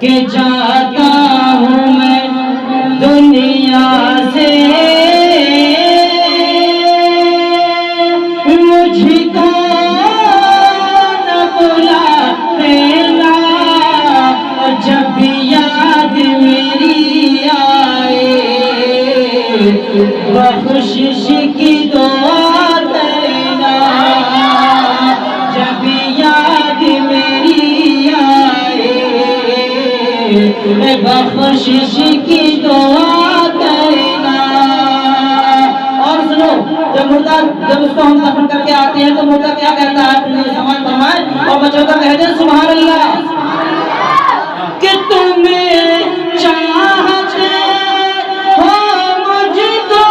کہ جاتا ہوں میں دنیا سے مجھ کو نہ بلا دینا، جب بھی یاد میری آئے بخشش کی دعا دینا، جب بھی یاد میری آئے بخشش کی دعا دینا۔ اور سنو، جب اس کو ہم دفن کر کے آتے ہیں تو مردہ کیا کہتا ہے؟ سمجھ فرمائے اور بچوں کا کہتے ہیں سبحان اللہ، کہ تمہیں چاہتے ہو مجھ کو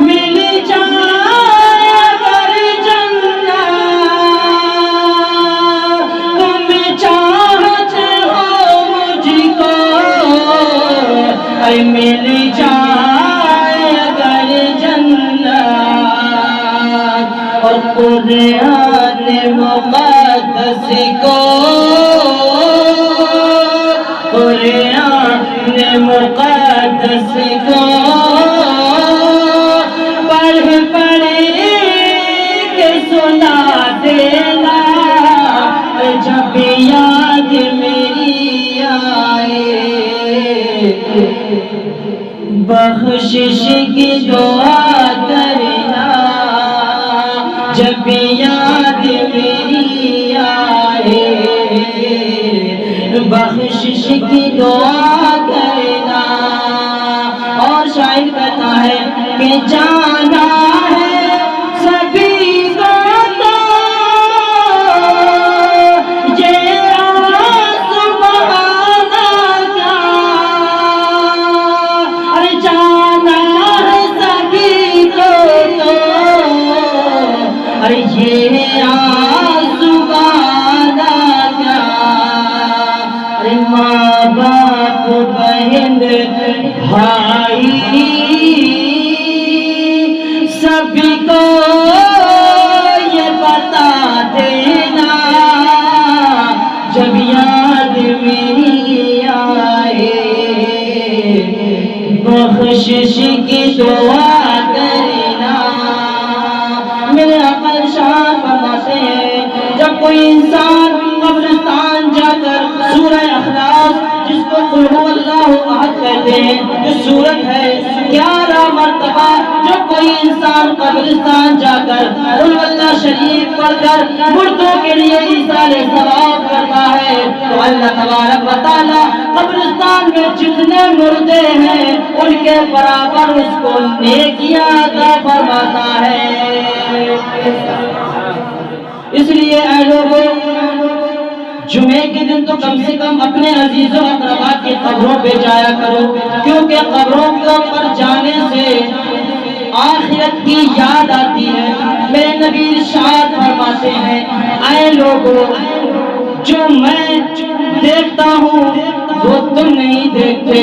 مل جائے اگر جنت، تمہیں چاہتے ہو مجھ کو اے مل جائے اگر جنت، اور قرآن مقدس کو، قرآن مقدس کو پڑھ پڑھ کے سنا دینا، جب یاد میری آئے بخشش کی دعا کرنا، جب یاد میری آئے بخشش کی دعا کرنا۔ اور شاعر کہتا ہے کہ جانا ہے سبھی کو تو یہ آسمان کا، ارے جانا ہے سبھی کو تو ارے یہ آسمان کا، ارے ماں باپ بہن بھائی سبھی کو یہ بتا دینا، جب یاد میری آئے بخشش کی دعا کرنا۔ میرے آقا ارشاد فرماتے ہیں جب کوئی انسان قبرستان جا کر سورہ اخلاص، جس کو قل هو اللہ احد کہتے ہیں، جو سورت ہے 11 مرتبہ، جو کوئی انسان قبرستان جا کر قل هو اللہ شریف پڑھ کر مردوں کے لیے ایصال ثواب کرتا ہے تو اللہ تبارک و تعالی قبرستان میں جتنے مردے ہیں ان کے برابر اس کو نیکیاں عطا فرماتا ہے۔ اس لیے اے لوگوں، جمعے کے دن تو کم سے کم اپنے عزیزوں اقربا کی قبروں پہ جایا کرو، کیونکہ قبروں کے اوپر جانے سے آخرت کی یاد آتی ہے۔ میرے نبی ارشاد فرماتے ہیں اے لوگوں، جو میں دیکھتا ہوں وہ تم نہیں دیکھتے،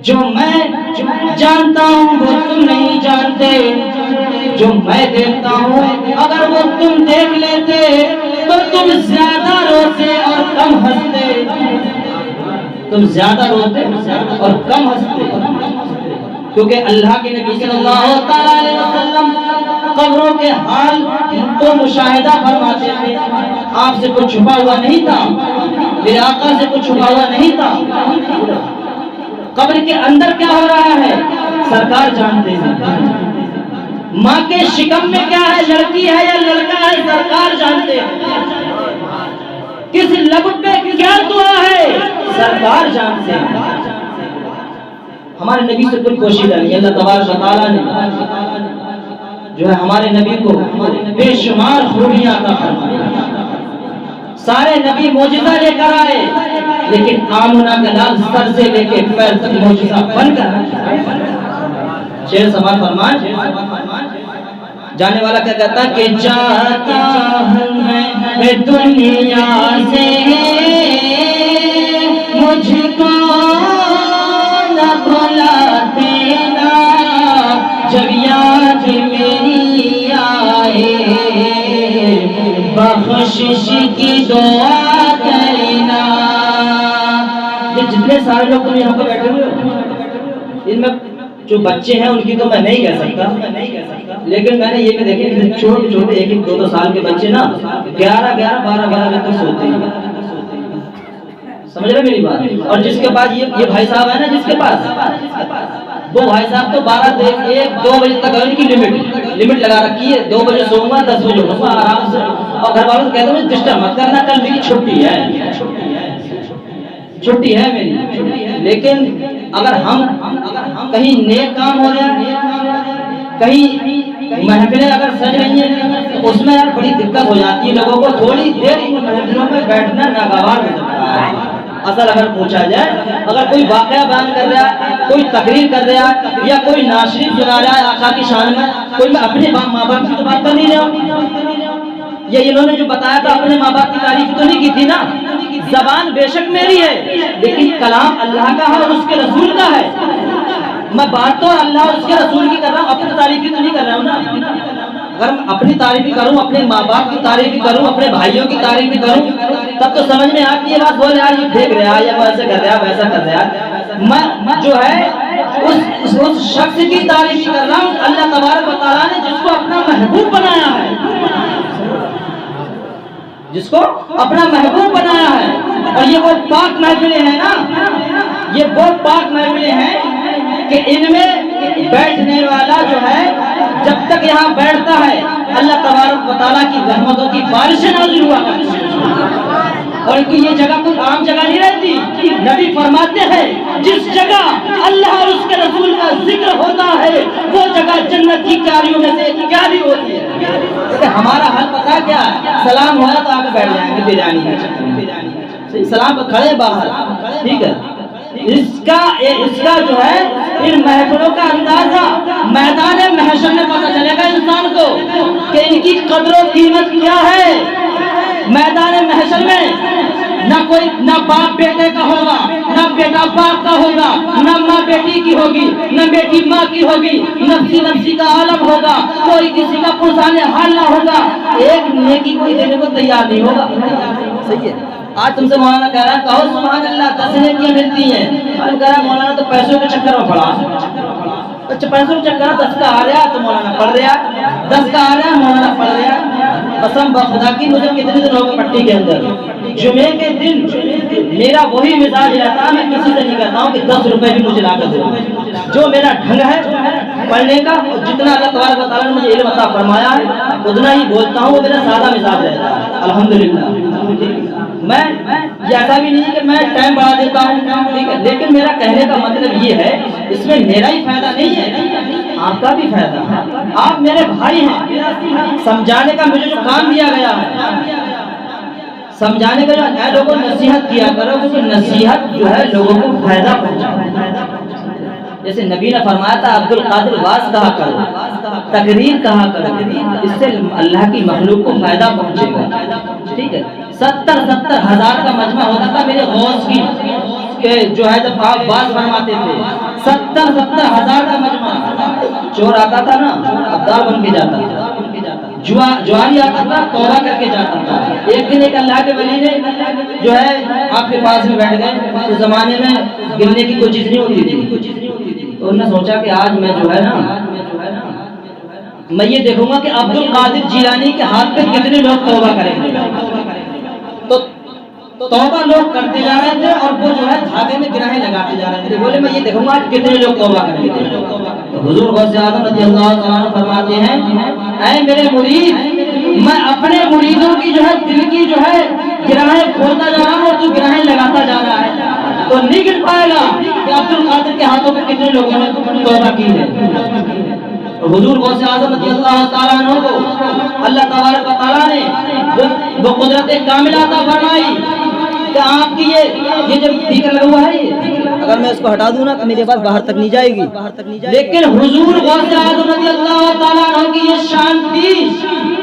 جو میں جانتا ہوں وہ تم نہیں جانتے، جو میں دیکھتا ہوں اگر وہ تم دیکھ لیتے تو تم زیادہ روتے اور کم ہنستے، تم زیادہ روتے اور کم ہنستے، کیونکہ اللہ کے نبی صلی اللہ علیہ وسلم قبروں کے حال کو مشاہدہ فرماتے تھے۔ آپ سے کچھ چھپا ہوا نہیں تھا، میرے آقا سے کچھ چھپا ہوا نہیں تھا۔ قبر کے اندر کیا ہو رہا ہے سرکار جانتے ہیں، ماں کے شکم میں کیا ہے، لڑکی ہے یا لڑکا ہے، سرکار جانتے ہیں، کس لب پہ کیا دعا ہے سرکار جانتے ہیں۔ ہمارے نبی سے کوئی پوشیدہ نہیں، اللہ تبارک و تعالیٰ نے جو ہے ہمارے نبی کو بے شمار خوبیاں عطا فرمائی۔ سارے نبی معجزہ لے کر آئے، لیکن آمنہ کا لال سر سے لے کے پیر تک معجزہ بن کر شعر سماعت فرمائیں۔ جانے والا کیا کہتا ہے کہ جاتا ہوں میں دنیا سے مجھ کو نہ بھلا دینا، جب یاد میری آئے بخشش کی دعا کرنا. یہ جتنے سارے لوگ تم یہاں پہ بیٹھے ہوئے ہو، ان میں جو بچے ہیں ان کی تو میں نہیں کہہ سکتا، لیکن میں نے یہ بھی دیکھے چھوٹے چھوٹے 1-2 سال کے بچے نا 11-12 12 بجے تک سوتے ہیں. سمجھ رہے میری بات؟ اور جس کے پاس یہ بھائی صاحب ہے نا، جس کے پاس وہ بھائی صاحب تو 1-2 بجے تک ان کی لمٹ لگا رکھی ہے. 2 بجے سوؤں گا، 10 بجے اٹھوں گا آرام سے. اور گھر والوں سے کہتے ہیں ڈسٹرب مت کرنا، کل میری چھٹی ہے میری. لیکن اگر ہم کہیں نیک کام ہو رہا ہے، کہیں محفلیں اگر سج رہی ہیں، تو اس میں یار بڑی دقت ہو جاتی ہے. لوگوں کو تھوڑی دیر ان محفلوں میں بیٹھنا ناگوار ہو سکتا ہے. اصل اگر پوچھا جائے، اگر کوئی واقعہ بیان کر رہا ہے، کوئی تقریر کر رہا ہے، یا کوئی ناشریف سنا رہا ہے آقا کی شان میں، کوئی میں اپنے ماں باپ کی تو بات کر نہیں رہا ہوں. یہ انہوں نے جو بتایا تھا اپنے ماں باپ کی تعریف تو نہیں کی تھی نا. زبان بے شک میری ہے، لیکن کلام اللہ کا ہے اور اس کے رسول کا ہے. میں بات تو اللہ اور اس کے رسول کی کر رہا ہوں، اپنی تعریف تو نہیں کر رہا ہوں نا. اگر میں اپنی تعریف بھی کروں، اپنے ماں باپ کی تعریف بھی کروں، اپنے بھائیوں کی تعریف بھی کروں، تب تو سمجھ میں آتی ہے بات. بول یار یہ پھینک رہا ہے، یا ویسے کر رہا ہے، ویسا کر رہا ہے. میں جو ہے اس شخص کی تعریف بھی کر رہا ہوں اللہ تبارک و تعالیٰ نے جس کو اپنا محبوب بنایا ہے، جس کو اپنا محبوب بنایا ہے. اور یہ وہ پاک محفلیں ہیں نا، یہ وہ پاک محفلیں ہیں کہ ان میں بیٹھنے والا جو ہے جب تک یہاں بیٹھتا ہے اللہ تبارک و تعالیٰ کی رحمتوں کی بارشیں نازل ہوا کرتی ہیں. اور یہ جگہ کوئی عام جگہ نہیں رہتی. نبی فرماتے ہیں جس جگہ اللہ اور اس کے رسول کا ذکر ہوتا ہے وہ جگہ جنت کی کیاریوں میں سے ایک کیاری ہوتی ہے. ہمارا حل پتہ کیا ہے؟ سلام ہوا تو آگے بیٹھ جائیں گے بریانی میں، سلام پر کھڑے باہر، ٹھیک ہے. اس کا جو ہے ان محفلوں کا اندازہ میدان محشر میں پتہ چلے گا انسان کو کہ ان کی قدر و قیمت کیا ہے. میدان محشر میں نہ باپ بیٹے کا ہوگا، نہ بیٹا باپ کا ہوگا، نہ ماں بیٹی کی ہوگی، نہ بیٹی ماں کی ہوگی. نفسی نفسی کا عالم ہوگا، کوئی کسی کا پرسانے حال نہ ہوگا. ایک نیکی کوئی دینے کو تیار نہیں ہوگا. صحیح ہے. آج تم سے مولانا کہہ رہا ہے کہو سبحان اللہ 10 نیکیاں ملتی ہیں. کہہ رہا مولانا تو پیسوں کے چکر میں پڑا. پیسوں کے چکر 10 کا آ رہا تو مولانا پڑھ رہا، 10 کا آ رہا مولانا پڑھ رہا. قسم بخدا کی مجھے کتنے دن ہو گئے پٹی کے اندر، جمعے کے دن میرا وہی مزاج رہتا ہے. میں کسی سے نہیں کہتا ہوں کہ 10 روپے بھی مجھے لا کر دو. جو میرا ڈھنگ ہے پڑھنے کا، جتنا اللہ تبارک و تعالیٰ نے مجھے علم عطا فرمایا ہے اتنا ہی بولتا ہوں. وہ میرا سادہ مزاج رہتا ہے الحمدللہ. میں ایسا بھی نہیں کہ میں ٹائم بڑھا دیتا ہوں، ٹھیک ہے، لیکن میرا کہنے کا مطلب یہ ہے اس میں میرا ہی فائدہ نہیں ہے، آپ کا بھی فائدہ ہے. آپ میرے بھائی ہیں. سمجھانے کا مجھے جو کام دیا گیا ہے، سمجھانے کا جو ہے، لوگوں کو نصیحت کیا کرو، کیونکہ نصیحت جو ہے لوگوں کو فائدہ پہنچاتا. جیسے نبی نے فرمایا تھا عبد القادر واز کہا کرو، تقریر کہا کرو، اس سے اللہ کی مخلوق کو فائدہ پہنچے گا. ٹھیک ہے. 70 ہزار کا مجمع ہوتا تھا میرے غوث کی کہ جو ہے جب آپ بات فرماتے تھے. 70 ہزار کا مجمع. چور آتا تھا نا ابدال بن کے جاتا تھا، جواری آتا تھا توبہ کر کے جاتا تھا. ایک دن ایک اللہ کے ولی نے جو ہے آپ کے پاس میں بیٹھ گئے. اس زمانے میں گرنے کی کوئی چیز نہیں ہوتی تھی. تو انہوں نے سوچا کہ آج میں جو ہے نا میں یہ دیکھوں گا کہ عبد القادر جیلانی کے ہاتھ پہ کتنے لوگ توبہ کریں گے. تو توبہ لوگ کرتے جا رہے تھے اور وہ جو ہے دھاگے میں گراہیں لگاتے جا رہے تھے. بولے میں یہ دیکھوں گا آج کتنے لوگ توبہ کریں گے. تو حضور غوث اعظم رضی اللہ عنہ فرماتے ہیں اے میرے مرید، میں اپنے مریدوں کی جو ہے دل کی جو ہے گراہیں کھولتا جا رہا ہوں اور تو گراہیں لگاتا جا رہا ہے. تو نہیں گر پائے گا کہ عبد القادر کے ہاتھوں پہ کتنے لوگوں نے توبہ کی ہے. حضور غوث اعظم رضی اللہ تعالیٰ عنہ کو اللہ تبارک و تعالیٰ نے وہ قدرت کاملہ عطا فرمائی کہ آپ کی یہ جو ٹھیکر لگا ہوا ہے، اگر میں اس کو ہٹا دوں نا تو میرے پاس باہر تک نہیں جائے گی. لیکن حضور غوث اعظم رضی اللہ تعالیٰ عنہ کی یہ شان تھی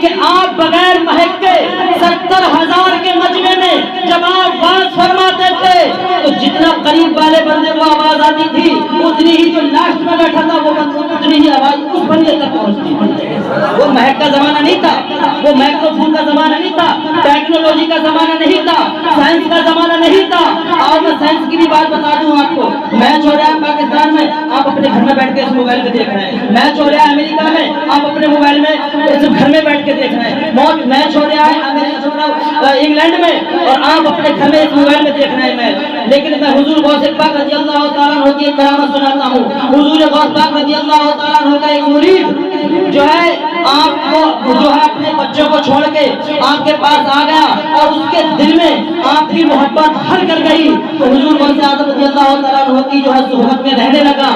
کہ آپ بغیر مہک کے 70 ہزار کے مجمع میں جب آپ بات فرماتے تھے تو جتنا قریب والے بندے کو آواز آتی تھی اتنی ہی جو لاسٹ میں بیٹھا تھا وہ اتنی ہی آواز اس بندے تک پہنچتی تھی. وہ مہک کا زمانہ نہیں تھا، وہ مائکرو فون کا زمانہ نہیں تھا، ٹیکنالوجی کا زمانہ نہیں تھا، سائنس کا زمانہ نہیں تھا. اور میں سائنس کی بھی بات بتا دوں آپ کو. میچ ہو رہا ہے پاکستان میں، آپ اپنے گھر میں بیٹھ کے اس موبائل پہ دیکھ رہے ہیں. میچ ہو رہا ہے امریکہ میں، آپ اپنے موبائل میں گھر میں بیٹھ کے دیکھ رہے ہیں. میچ ہو رہا ہے انگلینڈ میں اور آپ اپنے گھر میں اس موبائل میں دیکھ رہے ہیں میچ. لیکن میں حضور غوث پاک رضی اللہ تعالیٰ عنہ کی کرامت سناتا ہوں. حضور غوث پاک رضی اللہ تعالیٰ عنہ کا ایک مرید جو ہے آپ کو جو ہے اپنے بچوں کو چھوڑ کے آپ کے پاس آ گیا اور اس کے دل میں آپ کی محبت بھر کر گئی. تو حضور غوث اعظم رضی اللہ تعالیٰ عنہ کی جو ہے صحبت میں رہنے لگا.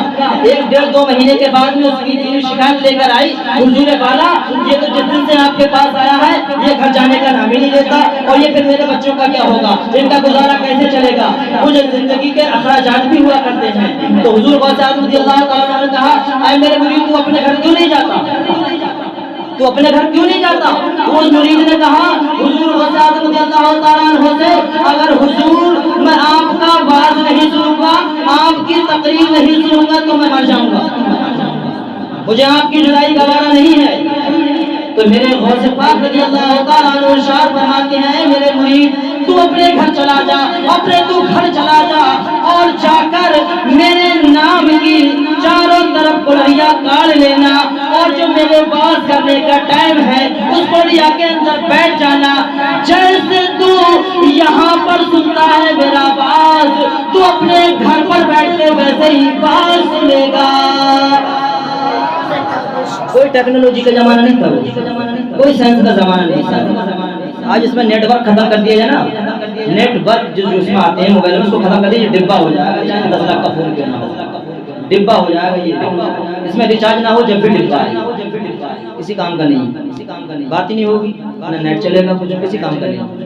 1-1.5-2 مہینے کے بعد میں اس کی دینی شکایت لے کر آئی. حضور والا یہ تو جس دن سے آپ کے پاس آیا ہے یہ گھر جانے کا نام ہی نہیں لیتا، اور یہ پھر میرے بچوں کا کیا ہوگا، ان کا گزارا کیسے چلے گا، مجھے زندگی کے اخراجات بھی ہوا کرتے ہیں. تو حضور غوث اعظم رضی اللہ تعالیٰ عنہ نے کہا اے میرے مرید تو اپنے گھر کیوں نہیں جاتا، تو اپنے گھر کیوں نہیں جاتا؟ اس مرید نے کہا حضور غوث اعظم رضی اللہ تعالیٰ عنہ سے اگر حضور میں آپ کا واعظ نہیں سنوں گا، آپ کی تقریر نہیں سنوں گا تو میں مر جاؤں گا، مجھے آپ کی جدائی گوارا نہیں ہے. تو میرے غوث پاک رضی اللہ تعالیٰ عنہ ارشاد فرماتے ہیں میرے مرید تو اپنے گھر چلا جا، تو گھر چلا جا اور جا کر میرے نام کی چاروں طرف بلڑیاں کاٹ لینا، اور جو میرے بات کرنے کا ٹائم ہے اس بلڑیا کے اندر بیٹھ جانا. جیسے تو یہاں پر سنتا ہے میرا باز تو اپنے گھر پر بیٹھ کے ویسے ہی باز سنے گا. کوئی ٹیکنالوجی کا زمانہ نہیں تھا، کوئی سائنس کا زمانہ نہیں تھا. آج اس میں نیٹ ورک ختم کر دیا جائے نا، نیٹ ورک جو اس میں آتے ہیں موبائل میں اس کو ختم کر دیا، یہ ڈبہ ہو جائے گا، چاہے 10 لاکھ کا فون کیوں نہ ہو، ڈبہ ہو جائے گا. یہ اس میں ریچارج نہ ہو جب بھی ڈبہ ہے، کسی کام کا نہیں، بات ہی نہیں ہوگی، نہ نیٹ چلے گا، کچھ کسی کام کا نہیں.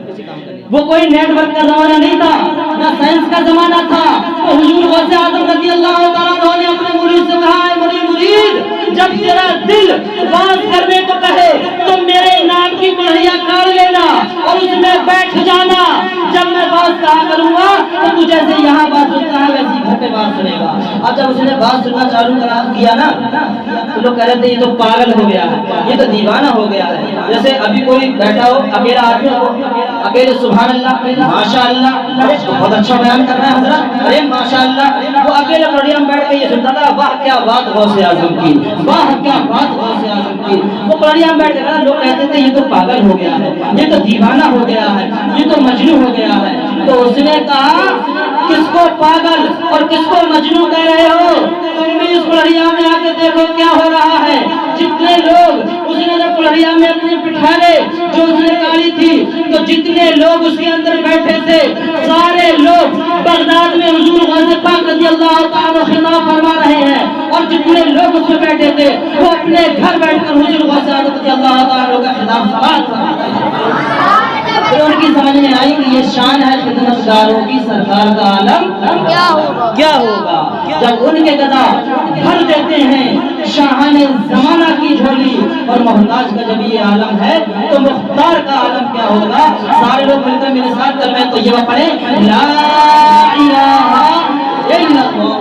وہ کوئی نیٹ ورک کا زمانہ نہیں تھا، نہ سائنس کا زمانہ تھا. تو حضور غوث اعظم رضی اللہ تعالیٰ عنہ نے اپنے مرید سے کہا ہے میرے مرید جب تیرا دل باز کرنے کو کہے تو میرے نام کی بلڑیاں کاٹ لینا اور اس میں بیٹھ جانا. جب میں باز کہا کروں گا تو تو جیسے یہاں بات سنتا ہے ویسی گھر پہ بات سنے گا. اب جب اس نے بات سننا چالو کیا نا تو لوگ کہہ رہے تھے یہ تو پاگل ہو گیا ہے، یہ تو دیوانہ ہو گیا ہے. جیسے ابھی کوئی بیٹھا ہو اکیلا آدمی ہو، اکیلے سبحان اللہ ماشاء اللہ بہت اچھا بیان کر رہا ہے حضرت، ارے ماشاء اللہ، وہ اکیلے بلڑیا میں بیٹھ کے یہ سنتا تھا واہ کیا بات غوث اعظم کی، واہ کیا بات غوث اعظم کی. وہ بلڑیا میں بیٹھ کے لوگ کہتے تھے یہ تو پاگل ہو گیا ہے، یہ تو دیوانہ ہو گیا ہے، یہ تو مجنون ہو گیا ہے. تو اس نے کہا کس کو پاگل اور کس کو مجنون کہہ رہے ہو؟ تم بھی اس بلڑیا میں آ کے دیکھو کیا ہو رہا ہے. جتنے لوگ اس نے جب بلڑیا میں اپنے بٹھا لے جو اس نے کالی تھی تو جتنے لوگ اس کے اندر بیٹھے تھے سارے لوگ بغداد میں حضور غوث پاک رضی اللہ تعالیٰ خطاب فرما رہے ہیں، اور جتنے لوگ اس میں بیٹھے تھے وہ اپنے گھر بیٹھ کر حضور غوث رضی اللہ تعالیٰ کا خطاب سماعت فرما رہے ہیں. پھر ان کی سمجھ میں آئی کہ یہ شان ہے خدمتگاروں کی، سرکار کا عالم کیا ہوگا جب ان کے گدا بھر دیتے ہیں شاہان زمانہ کی جھولی، اور محتاج کا جب یہ عالم ہے تو مختار کا عالم کیا ہوگا. سارے لوگ مل کر میرے ساتھ کلمہ طیبہ پڑھیں لا الہ الا اللہ.